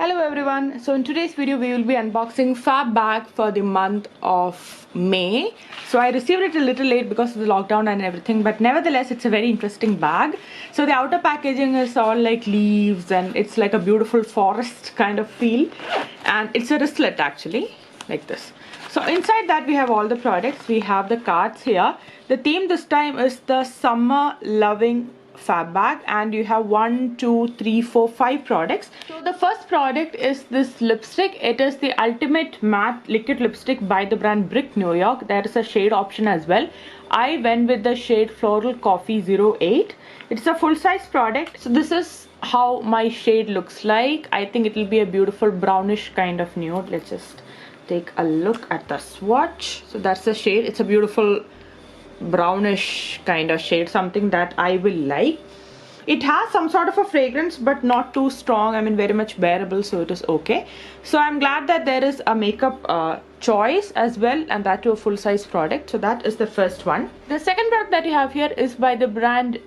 Hello everyone. So in today's video we will be unboxing Fab bag for the month of May. So I received it a little late because of the lockdown and everything, but nevertheless it's a very interesting bag. So the outer packaging is all like leaves and it's like a beautiful forest kind of feel, and it's a wristlet actually, like this. So inside that we have all the products. We have the cards here. The theme this time is the summer loving Fab bag, and you have 1, 2, 3, 4, 5 products. So the first product is this lipstick. It is the ultimate matte liquid lipstick by the brand Brick New York. There is a shade option as well. I went with the shade Floral Coffee 08. It's a full-size product. So this is how my shade looks like. I think it will be a beautiful brownish kind of nude. Let's just take a look at the swatch. So that's the shade. It's a beautiful brownish kind of shade, something that I will like. It has some sort of a fragrance but not too strong. I mean, very much bearable, so it is okay. So I'm glad that there is a makeup choice as well, and that to a full-size product. So that is the first one. The second product that you have here is by the brand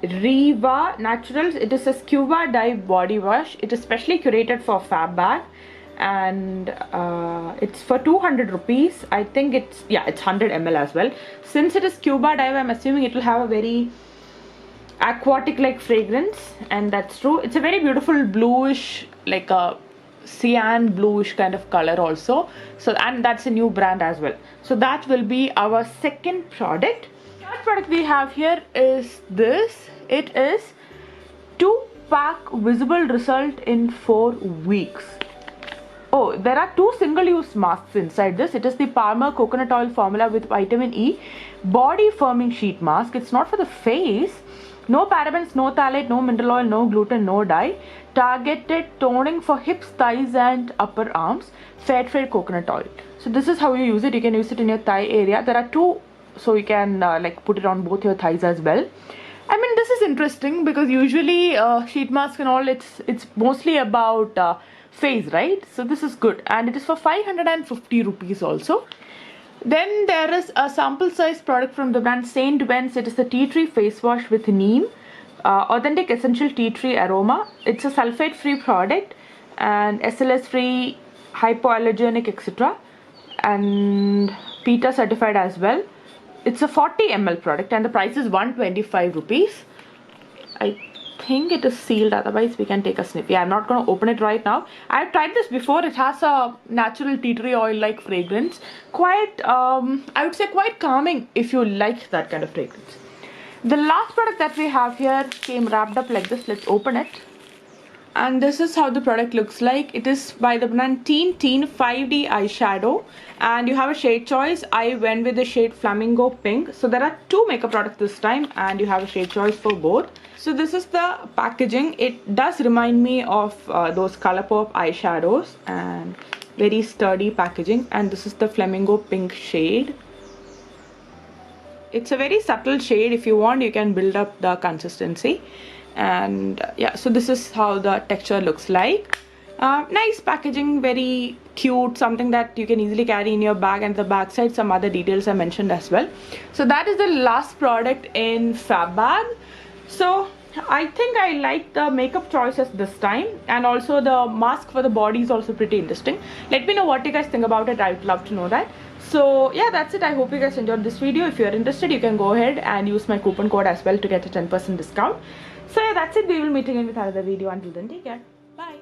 Riva Naturals. It is a scuba dive body wash. It is specially curated for Fab bag, and it's for 200 rupees. I think it's 100 ml as well. Since it is scuba dive, I'm assuming it will have a very aquatic like fragrance, and that's true. It's a very beautiful bluish, like a cyan bluish kind of color also. So, and that's a new brand as well. So that will be our second product. Third product we have here is this. It is 2-pack visible result in 4 weeks. Oh, there are 2 single-use masks inside this. It is the Palmer coconut oil formula with vitamin E body firming sheet mask. It's not for the face. No parabens, no phthalate, no mineral oil, no gluten, no dye. Targeted toning for hips, thighs and upper arms. Fair trade coconut oil. So this is how you use it. You can use it in your thigh area. There are 2, so you can like put it on both your thighs as well. I mean, this is interesting because usually sheet mask and all, it's mostly about face, right? So this is good, and it is for 550 rupees also. Then there is a sample size product from the brand Saint Vence. It is the tea tree face wash with neem, authentic essential tea tree aroma. It's a sulfate free product and SLS free, hypoallergenic, etc., and PETA certified as well. It's a 40 ml product and the price is 125 rupees. I think it is sealed, otherwise we can take a sniff. I'm not going to open it right now. I've tried this before. It has a natural tea tree oil like fragrance, quite I would say quite calming if you like that kind of fragrance. The last product that we have here came wrapped up like this. Let's open it. And this is how the product looks like. It is by the brand Teen 5D eyeshadow, and you have a shade choice. I went with the shade Flamingo Pink. So there are 2 makeup products this time, and you have a shade choice for both. So this is the packaging. It does remind me of those Colourpop eyeshadows, and very sturdy packaging. And this is the Flamingo Pink shade. It's a very subtle shade. If you want, you can build up the consistency. And yeah, so this is how the texture looks like. Nice packaging, very cute, something that you can easily carry in your bag, and the back side some other details are mentioned as well. So that is the last product in Fab bag. So I think I like the makeup choices this time, and also the mask for the body is also pretty interesting. Let me know what you guys think about it. I would love to know that. So yeah, that's it. I hope you guys enjoyed this video. If you're interested, you can go ahead and use my coupon code as well to get a 10% discount. So yeah, that's it. We will meet again with another video. Until then, take care. Bye.